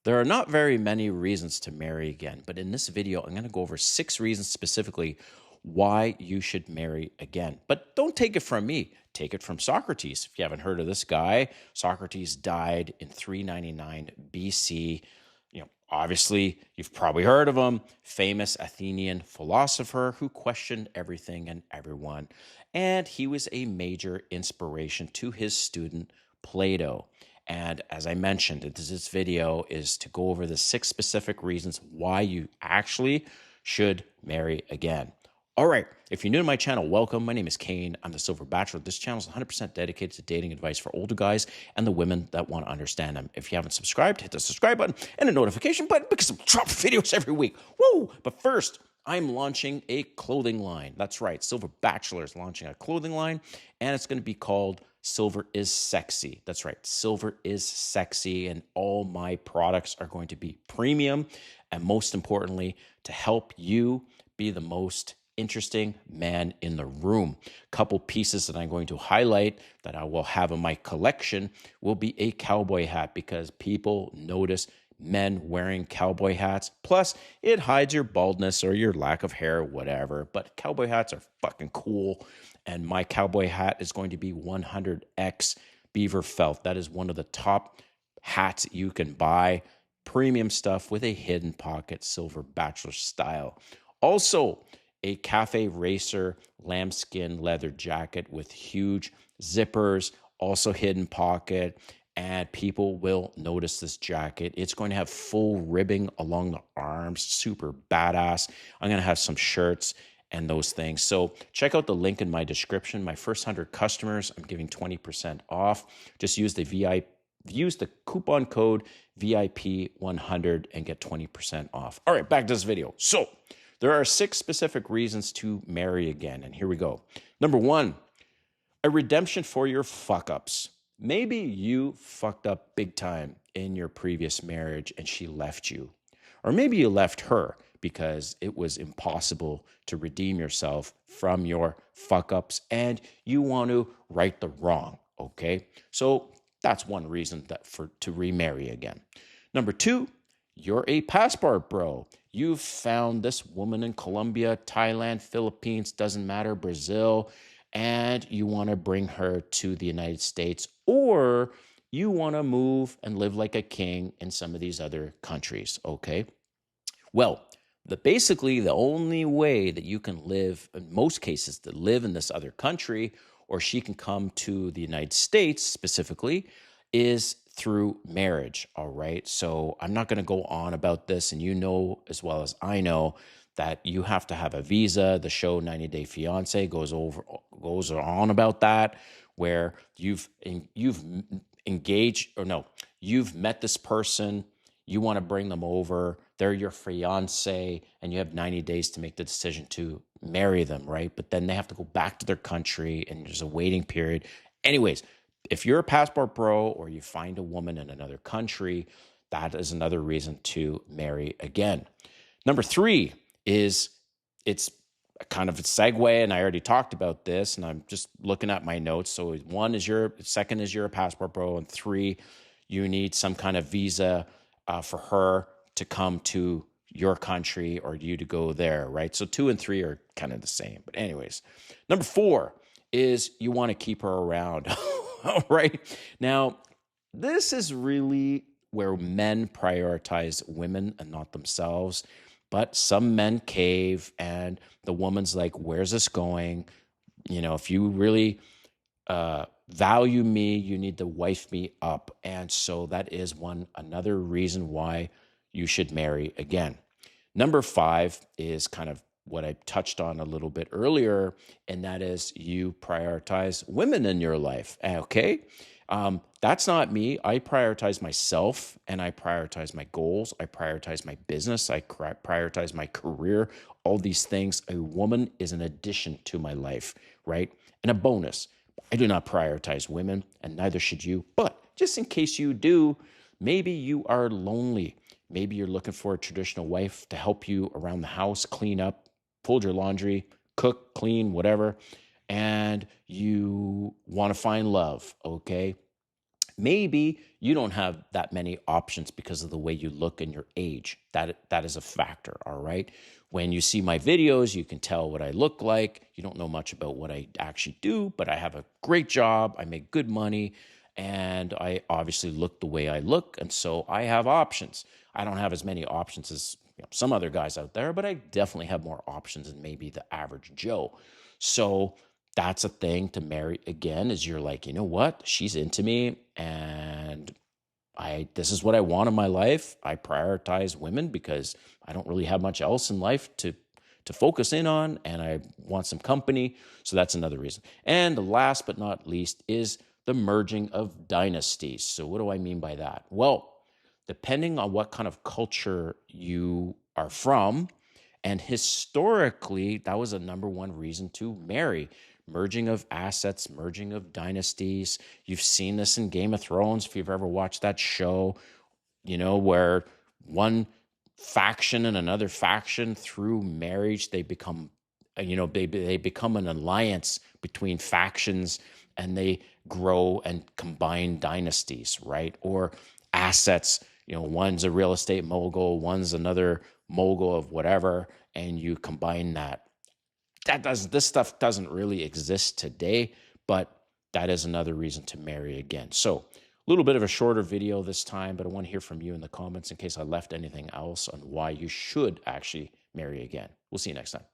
There are not very many reasons to marry again, but in this video, I'm going to go over 6 reasons specifically why you should marry again. But don't take it from me, take it from Socrates. If you haven't heard of this guy, Socrates died in 399 BC. Obviously, you've probably heard of him, famous Athenian philosopher who questioned everything and everyone. And he was a major inspiration to his student Plato. And as I mentioned, this video is to go over the 6 specific reasons why you actually should marry again. All right, if you're new to my channel, welcome. My name is Kane. I'm the Silver Bachelor. This channel is 100% dedicated to dating advice for older guys and the women that want to understand them. If you haven't subscribed, hit the subscribe button and the notification button because I'm dropping videos every week. Woo! But first, I'm launching a clothing line. That's right, Silver Bachelor is launching a clothing line, and it's going to be called Silver is Sexy. That's right, Silver is Sexy, and all my products are going to be premium, and most importantly, to help you be the most interesting man in the room. Couple pieces that I'm going to highlight that I will have in my collection will be a cowboy hat, because people notice men wearing cowboy hats. Plus, it hides your baldness or your lack of hair, whatever. But cowboy hats are fucking cool. And my cowboy hat is going to be 100X beaver felt. That is one of the top hats you can buy. Premium stuff with a hidden pocket, Silver Bachelor style. Also, a Cafe Racer lambskin leather jacket with huge zippers, also hidden pocket, and people will notice this jacket. It's going to have full ribbing along the arms, super badass. I'm going to have some shirts and those things. So check out the link in my description. My first 100 customers, I'm giving 20% off. Just use the coupon code VIP100 and get 20% off. All right, back to this video. So there are 6 specific reasons to marry again, and here we go. Number 1, a redemption for your fuck-ups. Maybe you fucked up big time in your previous marriage and she left you. Or maybe you left her because it was impossible to redeem yourself from your fuck-ups and you want to right the wrong, okay? So that's one reason to remarry again. Number 2, you're a passport bro. You've found this woman in Colombia, Thailand, Philippines, doesn't matter, Brazil, and you want to bring her to the United States, or you want to move and live like a king in some of these other countries, okay? Well, basically the only way that you can live, in most cases, to live in this other country, or she can come to the United States specifically, is through marriage, all right? So I'm not going to go on about this, and you know as well as I know that you have to have a visa. The show 90 Day Fiance goes on about that, where you've engaged, or no, you've met this person, you want to bring them over, they're your fiance, and you have 90 days to make the decision to marry them, right? But then they have to go back to their country, and there's a waiting period. Anyways, if you're a passport bro or you find a woman in another country, that is another reason to marry again. Number 3 is, it's kind of a segue, and I already talked about this, and I'm just looking at my notes. So 2 is you're a passport bro, and 3, you need some kind of visa for her to come to your country or you to go there, right? So 2 and 3 are kind of the same. But anyways, number 4 is you want to keep her around. All right. Now, this is really where men prioritize women and not themselves. But some men cave, and the woman's like, where's this going? If you really value me, you need to wife me up. And so that is another reason why you should marry again. Number 5 is kind of what I touched on a little bit earlier, and that is you prioritize women in your life. Okay. That's not me. I prioritize myself, and I prioritize my goals. I prioritize my business. I prioritize my career, all these things. A woman is an addition to my life, right? And a bonus. I do not prioritize women, and neither should you. But just in case you do, maybe you are lonely. Maybe you're looking for a traditional wife to help you around the house, clean up, fold your laundry, cook, clean, whatever, and you want to find love, okay? Maybe you don't have that many options because of the way you look and your age. That is a factor, all right? When you see my videos, you can tell what I look like. You don't know much about what I actually do, but I have a great job, I make good money, and I obviously look the way I look, and so I have options. I don't have as many options as some other guys out there, but I definitely have more options than maybe the average Joe. So that's a thing to marry again, is you're like, you know what? She's into me and this is what I want in my life. I prioritize women because I don't really have much else in life to focus in on, and I want some company. So that's another reason. And last but not least is the merging of dynasties. So what do I mean by that? Well, depending on what kind of culture you are from, and historically, that was a number one reason to marry. Merging of assets, merging of dynasties. You've seen this in Game of Thrones if you've ever watched that show, where one faction and another faction, through marriage, they become, they become an alliance between factions, and they grow and combine dynasties, right? Or assets, one's a real estate mogul, one's another mogul of whatever, and you combine that. This stuff doesn't really exist today, but that is another reason to marry again. So a little bit of a shorter video this time, but I want to hear from you in the comments in case I left anything else on why you should actually marry again. We'll see you next time.